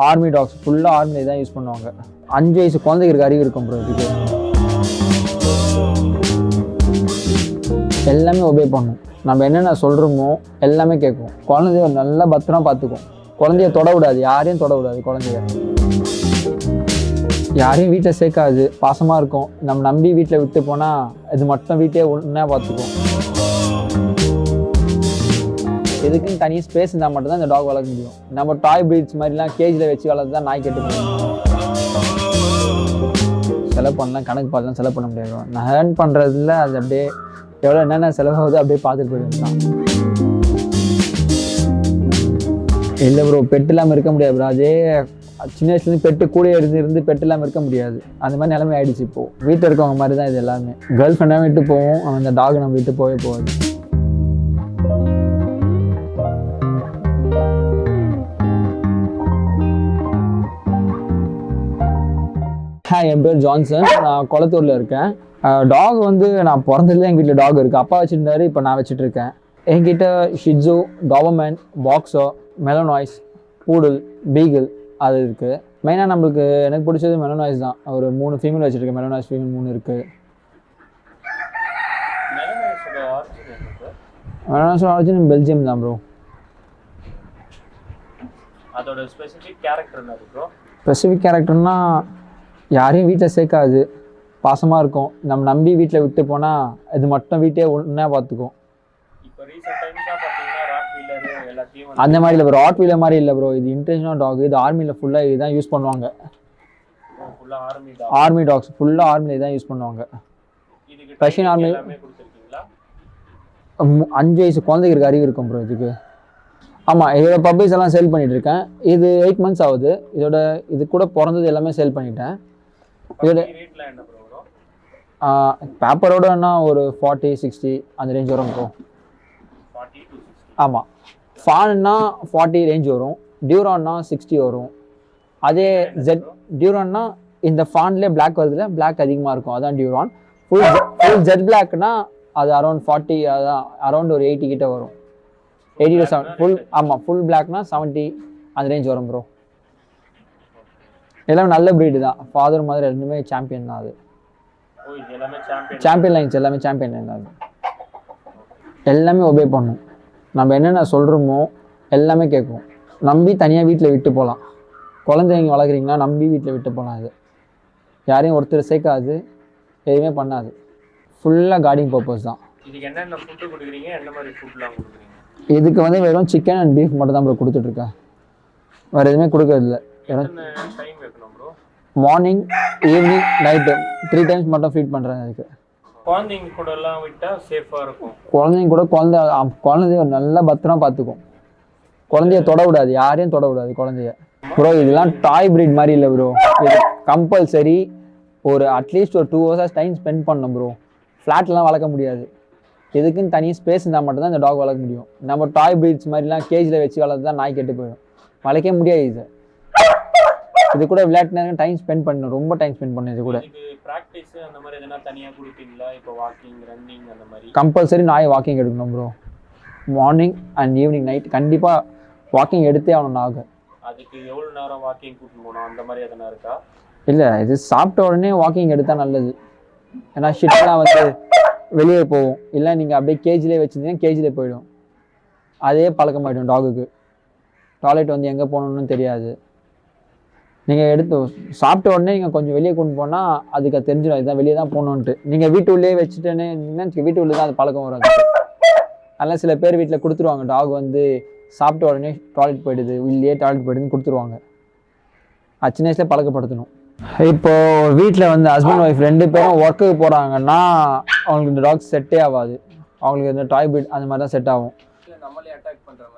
Army tax ஃபுல்லாக ஆர்மிலே தான் use பண்ணுவாங்க. 5 வயசு குழந்தைக்கு இருக்க அறிவு இருக்கும் ப்ரோ. இதுக்கு எல்லாமே ஒபே பண்ணும். நம்ம என்னென்ன சொல்கிறோமோ எல்லாமே கேட்கும். குழந்தைய நல்லா பத்திரமா பார்த்துக்கும். குழந்தைய தொட விடாது, யாரையும் தொட விடாது. குழந்தைய யாரையும் வீட்டில் சேர்க்காது, பாசமாக இருக்கும். நம்ம நம்பி வீட்டில் விட்டு போனால் இது மட்டும் வீட்டையே ஒன்றா பார்த்துக்கும். எதுக்குன்னு தனியாக ஸ்பேஸ் இருந்தால் மட்டும்தான் இந்த டாக் வளர்க்க முடியும். நம்ம டாய் ப்ரீட்ஸ் மாதிரிலாம் கேஜில் வச்சு வளர்த்து தான் நாய் கெட்டு போகும். செலவு பண்ணலாம், கணக்கு பார்த்துலாம் செலவு பண்ண முடியாது. நான் ஏர்ன் பண்ணுறதுல அது அப்படியே எவ்வளோ என்னென்ன செலவாகுது அப்படியே பார்த்துட்டு போயிடுதான். இல்லை ப்ரோ, பெட்டு இல்லாமல் இருக்க முடியாது ப்ரோ. அதே சின்ன வயசுலேருந்து பெட்டு கூட இருந்து பெட்டு இல்லாமல் இருக்க முடியாது. அந்த மாதிரி நிலைமை ஆகிடுச்சு. இப்போது வீட்டில் இருக்கவங்க மாதிரி தான் இது எல்லாமே. கேர்ள் ஃப்ரெண்டாக விட்டு போவோம், அவன் இந்த டாக் நம்ம விட்டு போகவே போகாது. என் பேர் ஜான்சன், நான் கொளத்தூரில் இருக்கேன். டாக் வந்து நான் பிறந்ததுல எங்கள் வீட்டில் டாக் இருக்குது. அப்பா வச்சுருந்தாரு, இப்போ நான் வச்சுட்ருக்கேன். என்கிட்ட ஷிட்ஸு, டாபர்மேன், பாக்ஸோ, மெலனாய்ஸ், பூடல், பீகிள் அது இருக்குது. மெயினாக நம்மளுக்கு எனக்கு பிடிச்சது மெலனாய்ஸ் தான். ஒரு 3 ஃபீமேல் வச்சுருக்கேன். மெலனாய்ஸ் ஃபீமேல் 3 இருக்குது. மெலனாய்ஸ் ஆரிஜின் பெல்ஜியம் தான் ப்ரோ. அதோட ஸ்பெசிஃபிக் கேரக்டர் என்ன ப்ரோ? ஸ்பெசிஃபிக் கேரக்டர்னா யாரையும் வீட்டில் சேர்க்காது, பாசமாக இருக்கும். நம்ம நம்பி வீட்டில் விட்டு போனால் இது மட்டும் வீட்டையே ஒன்றா பார்த்துக்கும். இப்போ ரீசெண்ட் டைம்ஸாக பார்த்தீங்கன்னா ராட் வீலர் எல்லாத்தையும் அந்த மாதிரி இல்லை ப்ரோ. ராட் வீலர் மாதிரி இல்லை ப்ரோ. இது இன்டர்நேஷனல் டாக். இது ஆர்மியில் ஃபுல்லாக இதுதான் யூஸ் பண்ணுவாங்க. ஆர்மி டாக்ஸ் ஃபுல்லாக ஆர்மிலே தான் யூஸ் பண்ணுவாங்க. ரஷ்யன் ஆர்மி 5 வயசு குழந்தைக்கு இருக்க அறிவு இருக்கும் ப்ரோ இதுக்கு. ஆமாம், இதோட பப்பீஸ் எல்லாம் சேல் பண்ணிகிட்ருக்கேன். இது 8 months ஆகுது. இது கூட பிறந்தது எல்லாமே சேல் பண்ணிட்டேன். இதோட பேப்பரோடனா ஒரு 40-60 அந்த ரேஞ்ச் வரும் ப்ரோ. ஆமாம், ஃபான்னா 40 ரேஞ்ச் வரும். டியூரான்னா 60 வரும். அதே டியூரான்னா இந்த ஃபான்லேயே பிளாக் வருதுல, பிளாக் அதிகமாக இருக்கும், அதான் டியூரான். ஃபுல் ஜெட் பிளாக்னா அது அரௌண்ட் 40, அதான் அரௌண்ட் ஒரு 80 கிட்ட வரும். 80 to 70 ஃபுல். ஆமாம், ஃபுல் பிளாக்னா 70 அந்த ரேஞ்ச் வரும் ப்ரோ. எல்லாமே நல்ல ப்ரீடு தான். ஃபாதர் மாதிரி ரெண்டுமே சாம்பியன் தான். அது சாம்பியன் லைன்ஸ் எல்லாமே சாம்பியன் லைன் தான். எல்லாமே ஒபே பண்ணும். நம்ம என்னென்ன சொல்கிறோமோ எல்லாமே கேட்கும். நம்பி தனியாக வீட்டில் விட்டு போகலாம். குழந்தைங்க வளர்க்குறீங்கன்னா நம்பி வீட்டில் விட்டு போகலாம். இது யாரையும் ஒருத்தர் சேர்க்காது, எதுவுமே பண்ணாது. ஃபுல்லாக கார்டிங் பர்பஸ் தான். இதுக்கு என்னென்ன ஃபுட்டு கொடுக்குறீங்க? என்ன மாதிரி ஃபுட்லாம் கொடுக்குறீங்க? இதுக்கு வந்து வெறும் சிக்கன் அண்ட் பீஃப் மட்டும் தான் ப்ரோ கொடுத்துட்ருக்கேன். வேறு எதுவுமே கொடுக்கறதில்ல. மார்னிங், ஈவினிங், நைட்டு 3 times மட்டும் ஃபீட் பண்ணுறேன். அதுக்கு குழந்தைங்க கூட எல்லாம் விட்டால் சேஃபாக இருக்கும். குழந்தைங்க கூட குழந்தைய நல்லா பத்திரமா பார்த்துக்கும். குழந்தைய தொட விடாது, யாரையும் தொட விடாது குழந்தைய. ப்ரோ இதெல்லாம் டாய் ப்ரீட் மாதிரி இல்லை ப்ரோ. இது கம்பல்சரி ஒரு அட்லீஸ்ட் ஒரு 2 hours டைம் ஸ்பெண்ட் பண்ணணும் ப்ரோ. ஃப்ளாட்லாம் வளர்க்க முடியாது. எதுக்குன்னு தனியாக ஸ்பேஸ் இருந்தால் மட்டும்தான் இந்த டாக் வளர்க்க முடியும். நம்ம டாய் ப்ரீட்ஸ் மாதிரிலாம் கேஜில் வச்சு வளர்த்து தான் நாய் கெட்டு போயிடும். வளர்க்க முடியாது. இது கூட விளையாட்டு நேரம் டைம் ஸ்பெண்ட் பண்ணணும், ரொம்ப டைம் ஸ்பெண்ட் பண்ணணும். இது கூட ப்ராக்டிஸ் அந்த மாதிரி எதனா தனியாக கொடுப்பீங்களா? இப்போ வாக்கிங், ரன்னிங் அந்த மாதிரி கம்பல்சரி நாய் வாக்கிங் எடுக்கணும் bro. Morning and evening, night கண்டிப்பாக வாக்கிங் எடுத்தே ஆகணும் நாக. அதுக்கு எவ்வளோ நேரம் வாக்கிங் கூட்டிட்டு போகணும் அந்த மாதிரி எதனா இருக்கா? இல்லை, இது சாப்பிட்ட உடனே வாக்கிங் எடுத்தால் நல்லது. ஏன்னா ஷிட்லாம் வந்து வெளியே போகும். இல்லை நீங்கள் அப்படியே கேஜிலே வச்சுருந்தீங்கன்னா கேஜிலே போயிடும். அதே பழக்கமாயிடும் டாகுக்கு. டாய்லெட் வந்து எங்கே போகணுன்னு தெரியாது. நீங்கள் எடுத்து சாப்பிட்ட உடனே நீங்கள் கொஞ்சம் வெளியே கொண்டு போனால் அதுக்கு அது தெரிஞ்சிடும் இதுதான் வெளியே தான் போகணுன்ட்டு. நீங்கள் வீட்டு உள்ளே வச்சுட்டேன்னு வீட்டு உள்ளே தான் அது பழக்கம் வரும். அதனால் சில பேர் வீட்டில் கொடுத்துருவாங்க. டாக் வந்து சாப்பிட்ட உடனே டாய்லெட் போயிடுது, உள்ளே டாய்லெட் போயிடுதுன்னு கொடுத்துருவாங்க. அது சின்ன வயசுல பழக்கப்படுத்தணும். இப்போது வீட்டில் வந்து ஹஸ்பண்ட் ஒய்ஃப் 2 பேரும் ஒர்க்குக்கு போகிறாங்கன்னா அவங்களுக்கு இந்த டாக் செட்டே ஆகாது. அவங்களுக்கு இந்த டாய் ப்ரீட் அந்த மாதிரி தான் செட் ஆகும்.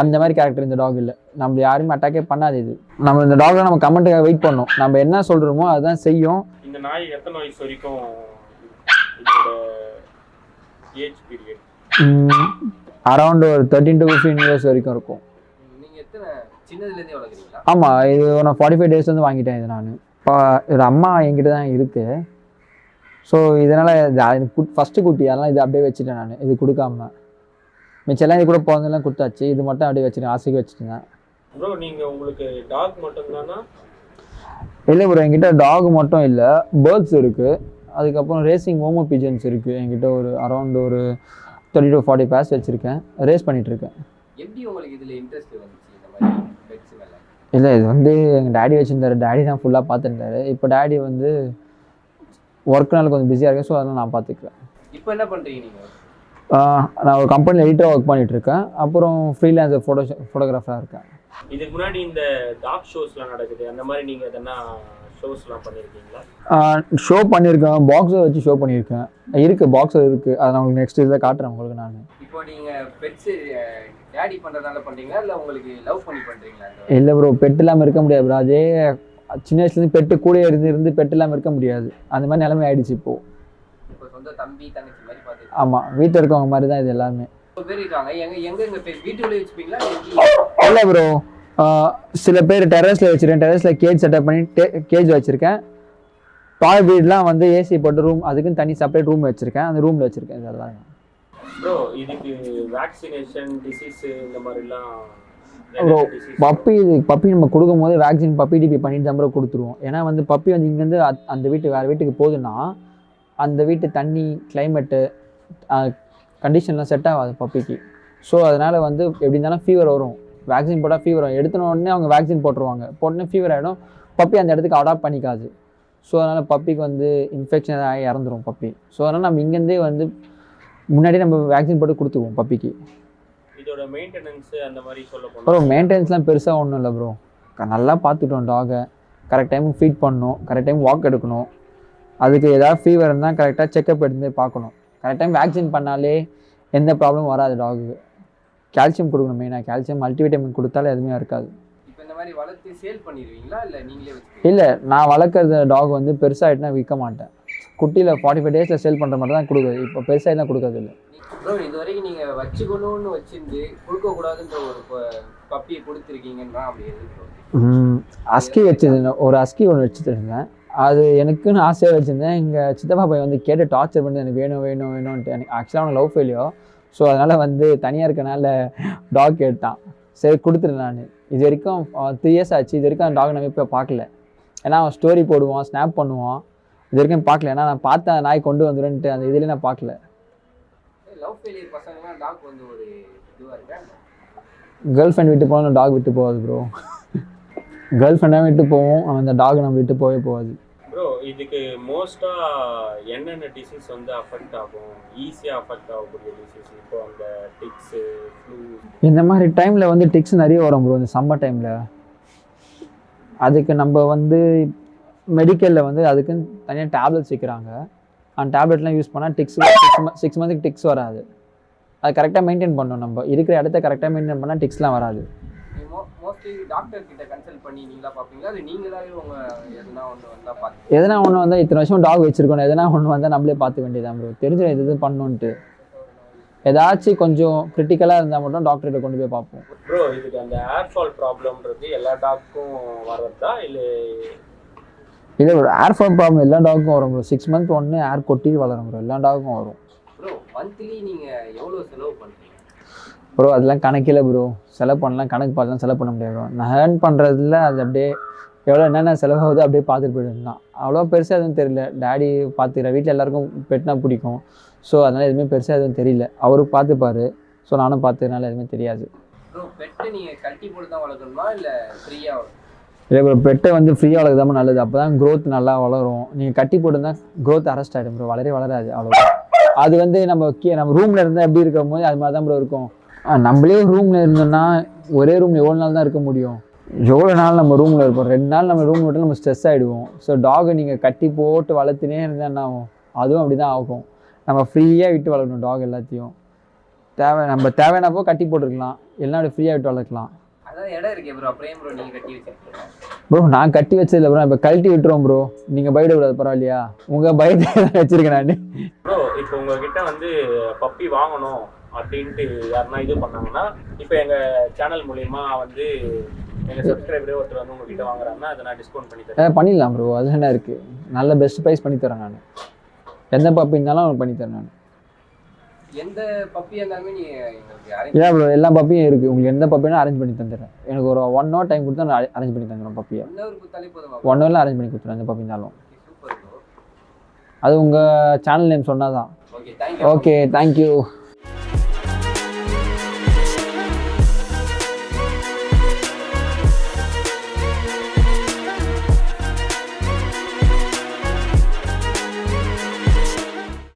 அந்த மாதிரி கேரக்டர் இந்த டாக் இல்லை. நம்ம யாருமே அட்டாக்கே பண்ணாது. இது நம்ம இந்த டாக்ல நம்ம கமெண்ட்டுக்காக வெயிட் பண்ணோம். நம்ம என்ன சொல்கிறோமோ அதுதான் செய்யும். இந்த நாய் எத்தனை வயசு வரைக்கும் இதோட ஏஜ் பீரியட்? அரௌண்ட் ஒரு 13 to 15 years வரைக்கும் இருக்கும். நீங்கள் எத்தனை சின்னதுலேருந்தே வளர்க்குறீங்களா? ஆமாம், இது நான் 45 days வாங்கிட்டேன். இது நான் இப்போ இது அம்மா என்கிட்ட தான் இருக்குது. ஸோ இதனால் ஃபஸ்ட்டு குட்டி அதெல்லாம் இது அப்படியே வச்சுட்டேன் நான். இது கொடுக்காம மிச்செல்லாம் இது கூட பிறந்தெல்லாம் கொடுத்தாச்சு. இது மட்டும் அப்படியே வச்சுருக்கேன், ஆசைக்கு வச்சுருந்தேன். ப்ரோ நீங்கள் உங்களுக்கு டாக் மட்டும்தானா? இல்லை ப்ரோ, என்கிட்ட டாக் மட்டும் இல்லை, பேர்ட்ஸ் இருக்குது, அதுக்கப்புறம் ரேசிங் ஹோமோ பிஜன்ஸ் இருக்குது என்கிட்ட. ஒரு அரௌண்ட் ஒரு 30 to 40 பேர்ஸ் வச்சுருக்கேன், ரேஸ் பண்ணிகிட்ருக்கேன். எப்படி உங்களுக்கு இதில் இன்ட்ரெஸ்ட் வந்துச்சு இந்த மாதிரி பெட்ஸ் மேலே? இல்லை, இது வந்து எங்கள் டேடி வச்சுருந்தாரு, டேடி தான் ஃபுல்லாக பார்த்துருந்தாரு. இப்போ டேடி வந்து ஒர்க்னால கொஞ்சம் பிஸியாக இருக்கேன், ஸோ அதெல்லாம் நான் பார்த்துக்கிறேன். இப்போ என்ன பண்ணுறீங்க நீங்கள்? நான் ஒரு கம்பெனியில் எடிட்டராக ஒர்க் பண்ணிகிட்ருக்கேன், அப்புறம் ஃப்ரீலான்சர் ஃபோட்டோகிராஃபராக இருக்கேன். இதுக்கு முன்னாடி இந்த டாக் ஷோஸ்லாம் நடக்குது, அந்த மாதிரி நீங்கள் எதனா ஷோஸ்லாம் பண்ணியிருக்கீங்களா? ஷோ பண்ணியிருக்கேன், பாக்ஸர் வச்சு ஷோ பண்ணியிருக்கேன், இருக்குது பாக்ஸர் இருக்குது, அதை நான் உங்களுக்கு நெக்ஸ்ட் இதில் காட்டுறேன் உங்களுக்கு. நான் இப்போ நீங்கள் பெட்ஸு டேடி பண்ணுறதுனால பண்ணுறீங்களா இல்லை உங்களுக்கு லவ் பண்ணி பண்ணுறீங்களா? இல்லை ப்ரோ, பெட் இல்லாமல் இருக்க முடியாது ப்ரோ. அதே சின்ன வயசுலேருந்து பெட்டு கூட இருந்து பெட் இல்லாமல் இருக்க முடியாது, அந்த மாதிரி நிலைமை ஆகிடுச்சு இப்போது. இப்போ சொந்த தம்பி தங்கச்சி மாதிரி பார்த்து? ஆமாம், வீட்டில் இருக்கவங்க மாதிரி தான் இது எல்லாமே. பேர் இருக்காங்க, எங்க வீட்டுக்குள்ளே வச்சுப்பீங்களா? இல்லை ப்ரோ, சில பேர் டெரஸில் வச்சுருக்கேன், டெரஸில் கேஜ் செட்டப் பண்ணி கேஜ் வச்சுருக்கேன். டாய் வீடெலாம் வந்து ஏசி போட்டு ரூம், அதுக்குன்னு தனி செப்பரேட் ரூம் வச்சுருக்கேன், அந்த ரூமில் வச்சுருக்கேன் இதெல்லாம். ப்ரோ இதுக்கு வேக்சினேஷன் டிசீஸ் இந்த மாதிரிலாம் ப்ரோ, பப்பி நம்ம கொடுக்கும் போது வேக்சின் பப்பி டிபி பண்ணிட்டு தான் ப்ரோ கொடுத்துருவோம். ஏன்னா வந்து பப்பி வந்து இங்கேருந்து அந்த வீட்டுக்கு வேறு வீட்டுக்கு போகுதுன்னா அந்த வீட்டு தண்ணி கிளைமேட்டு கண்டிஷன்லாம் செட் ஆகாது பப்பிக்கு. ஸோ அதனால் வந்து எப்படி இருந்தாலும் ஃபீவர் வரும், வேக்சின் போட்டால் ஃபீவர் வரும். எடுத்துன உடனே அவங்க வேக்சின் போட்டுருவாங்க, போட்டோன்னே ஃபீவர் ஆகிடும், பப்பி அந்த இடத்துக்கு அடாப்ட் பண்ணிக்காது. ஸோ அதனால் பப்பிக்கு வந்து இன்ஃபெக்ஷன் ஆகி இறந்துரும் பப்பி. ஸோ அதனால் நம்ம இங்கேருந்தே வந்து முன்னாடியே நம்ம வேக்சின் போட்டு கொடுத்துக்குவோம் பப்பிக்கு. இதோட மெயின்டெனன்ஸ் அந்த மாதிரி சொல்ல போனால் ப்ரோ, மெயின்டெனன்ஸ்லாம் பெருசாக ஒன்றும் இல்லை ப்ரோ. நல்லா பார்த்துட்டோம் டாகை, கரெக்ட் டைமுக்கு ஃபீட் பண்ணணும், கரெக்ட் டைம் வாக் எடுக்கணும், அதுக்கு ஏதாவது ஃபீவர் இருந்தால் கரெக்டாக செக்கப் எடுத்து பார்க்கணும். கரெக்ட் டைம் வேக்சின் பண்ணாலே எந்த ப்ராப்ளமும் வராது டாகுக்கு. கால்சியம் கொடுக்கணும் மெயினாக, கால்சியம் மல்டிவிட்டமின் கொடுத்தாலே எதுவுமே இருக்காது. இப்போ இந்த மாதிரி வளர்த்து சேல் பண்ணிடுவீங்களா இல்லை நீங்களே வச்சு? இல்லை, நான் வளர்க்குறது டாக் வந்து பெருசாகிட்டுனா விற்க மாட்டேன். குட்டியில் 45 days சேல் பண்ணுற மாதிரி தான் கொடுக்குறது, இப்போ பெருசாகிலாம் கொடுக்கறது இல்லை. ப்ரோ, இது வரைக்கும் நீங்கள் வச்சுக்கணும்னு வச்சுருந்து கொடுக்கக்கூடாதுன்ற ஒரு பப்பியை கொடுத்துருக்கீங்கன்னா அப்படி எது? அஸ்கி வச்சுருந்தேன், ஒரு அஸ்கி ஒன்று வச்சுருந்தேன். அது எனக்குன்னு ஆசையாக வச்சுருந்தேன். எங்கள் சித்தப்பா பையன் வந்து கேட்டு டார்ச்சர் பண்ணி எனக்கு வேணும் வேணும் வேணும்ன்ட்டு. எனக்கு ஆக்சுவலாக அவனுக்கு லவ் ஃபெயிலியோ, ஸோ அதனால் வந்து தனியாக இருக்கனால டாக் கேட்டான். சரி கொடுத்துருந்தேன் நான். இது வரைக்கும் 3 years ஆச்சு, இது வரைக்கும் அந்த டாக் நம்ம இப்போ பார்க்கல. ஏன்னா அவன் ஸ்டோரி போடுவான், ஸ்னாப் பண்ணுவான், இது வரைக்கும் பார்க்கல. ஏன்னா நான் பார்த்தேன் நாய் கொண்டு வந்துடுன்ட்டு அந்த இதுலேயே நான் பார்க்கல. லவ் ஃபெயிலியர் பசங்களாம் டாக் வந்து ஒரு இதுவாக இருக்கா? கேர்ள் ஃப்ரெண்ட் விட்டு போகணும், டாக் விட்டு போகாது ப்ரோ. கேர்ள் ஃப்ரெண்டாக விட்டு போவோம், அவன் அந்த டாக் நம்ம விட்டு போகவே போகாது. ப்ரோ இதுக்கு மோஸ்ட்டாக என்னென்ன டிசீஸ் வந்து அஃபெக்ட் ஆகும், ஈஸியாக அஃபெக்ட் ஆகக்கூடிய டிசீஸ்? இப்போ அந்த டிக்ஸு, ஃப்ளூ இந்த மாதிரி டைமில் வந்து டிக்ஸ் நிறைய வரும் ப்ரோ, இந்த சம்மர் டைமில். அதுக்கு நம்ம வந்து மெடிக்கலில் வந்து அதுக்குன்னு தனியாக டேப்லெட்ஸ் விற்கிறாங்க. அந்த டேப்லெட்லாம் யூஸ் பண்ணால் டிக்ஸ் 6 months டிக்ஸ் வராது. அது கரெக்டாக மெயின்டைன் பண்ணணும், நம்ம இருக்கிற இடத்த கரெக்டாக மெயின்டைன் பண்ணால் டிக்ஸ்லாம் வராது. மோஸ்ட்லி டாக்டர் கிட்ட கன்சல்ட் பண்ணி நீங்களா பார்ப்பீங்களா இல்லை நீங்களாவே எதனா ஒன்று வந்தால் பார்த்து? எதனா ஒன்று வந்தால் இத்தனை வருஷம் டாக் வச்சுருக்கணும், எதனா ஒன்று வந்தால் நம்மளே பார்த்து வேண்டியதான் ப்ரோ. தெரிஞ்சிடும் இது பண்ணணுன்ட்டு. ஏதாச்சும் கொஞ்சம் கிரிட்டிக்கலாக இருந்தால் மட்டும் டாக்டர்கிட்ட கொண்டு போய் பார்ப்போம். ப்ரோ இதுக்கு அந்த ஏர் ஃபால் ப்ராப்ளம்ன்றது எல்லா டாக்கும் வர்றதா இல்லை? இல்லை ப்ரோ, ஏர் ஃபால் ப்ராப்ளம் எல்லா டாக்கும் வரும் ப்ரோ. 6 months ஒன்று ஏர் கொட்டி வளரும் ப்ரோ, எல்லா டாக்கும் வரும். ப்ரோ மந்த்லி நீங்கள் எவ்வளோ செலவு பண்ணுறீங்க? ப்ரோ அதெல்லாம் கணக்கில் ப்ரோ, செலவு பண்ணலாம், கணக்கு பார்த்துலாம் செலவு பண்ண முடியாது ப்ரோ. நான் ஏர்ன் பண்ணுறதுல அது அப்படியே எவ்வளோ என்னென்ன செலவாகுது அப்படியே பார்த்துட்டு போயிடுது தான். அவ்வளோ பெருசாக எதுவும் தெரியல. டேடி பார்த்துக்கிற, வீட்டில் எல்லாருக்கும் பெட்னா பிடிக்கும், ஸோ அதனால் எதுவுமே பெருசாக எதுவும் தெரியல. அவருக்கு பார்த்துப்பாரு, ஸோ நானும் பார்த்துக்கனால எதுவுமே தெரியாது. ப்ரோ பெட்டை நீங்கள் கட்டி போட்டு தான் வளர்க்கணுமா இல்லை ஃப்ரீயாக? இல்லை ப்ரோ, பெட்டை வந்து ஃப்ரீயாக வளர்க்குதாம நல்லது, அப்போ தான் க்ரோத் நல்லா வளரும். நீங்கள் கட்டி போட்டுருந்தா க்ரோத் அரெஸ்ட் ஆகிடும் ப்ரோ, வளராது அவ்வளோ. அது வந்து நம்ம ரூமில் இருந்தால் எப்படி இருக்கும் போது அது மாதிரி தான் ப்ரோ இருக்கும். நம்மளே ரூமில் இருந்தோம்னா ஒரே ரூமில் எவ்வளோ நாள் தான் இருக்க முடியும்? எவ்வளோ நாள் நம்ம ரூமில் இருப்போம்? 2 நாள் நம்ம ரூமில் விட்டு நம்ம ஸ்ட்ரெஸ் ஆகிடுவோம். ஸோ டாகை நீங்கள் கட்டி போட்டு வளர்த்துனே இருந்தால் என்ன ஆகும்? அதுவும் அப்படி தான் ஆகும். நம்ம ஃப்ரீயாக விட்டு வளர்க்கணும் டாக் எல்லாத்தையும். நம்ம தேவையானப்போ கட்டி போட்டுருக்கலாம், எல்லாம் அப்படி ஃப்ரீயாக விட்டு வளர்க்கலாம். அதான் இடம் இருக்கே ப்ரோ, அப்புறம் ப்ரோ நீங்கள் கட்டி வச்சுருக்கீங்க? ப்ரோ நான் கட்டி வச்சதில்லை ப்ரோ, இப்போ கழட்டி விட்டுருவோம் ப்ரோ. நீங்கள் பயப்படக்கூடாது, பரவாயில்லையா? உங்கள் பயத்தை வச்சுருக்கேன் நான். ப்ரோ இப்போ உங்ககிட்ட வந்து பப்பி வாங்கணும் அப்படின்ட்டு யாருன்னா இது பண்ணாங்கன்னா, இப்போ எங்கள் சேனல் மூலயமா வந்து எங்கள் சப்ஸ்கிரைபரே ஒருத்தர் வந்து உங்ககிட்ட வாங்குறாங்கன்னா அதை நான் டிஸ்கவுண்ட் பண்ணி தரேன். பண்ணிடலாம் ப்ரோ, அது என்ன இருக்குது, நல்ல பெஸ்ட் ப்ரைஸ் பண்ணித்தரேன் நான். எந்த பப்பி இருந்தாலும் அவனுக்கு பண்ணித்தரேன் நான். எந்த பப்பியா இருந்தாலுமே நீங்க எங்களுக்கு அரேஞ்ச் இல்லை ப்ரோ எல்லா பப்பியும் இருக்குது, உங்களுக்கு எந்த பப்பியும் அரேஞ்ச் பண்ணி தந்துடுறேன். எனக்கு ஒரு 1 hour டைம் கொடுத்தா நான் அரேஞ்ச் பண்ணி தந்துடுறேன் பப்பியை. 1 hour கொடுத்தாலே போதுமா? 1 hourல அரேஞ்ச் பண்ணி கொடுத்துருவேன் எந்த பப்பி இருந்தாலும். Super bro. அது உங்கள் சேனல் நேம் சொன்னால் தான். Okay, thank you. Okay, thank you.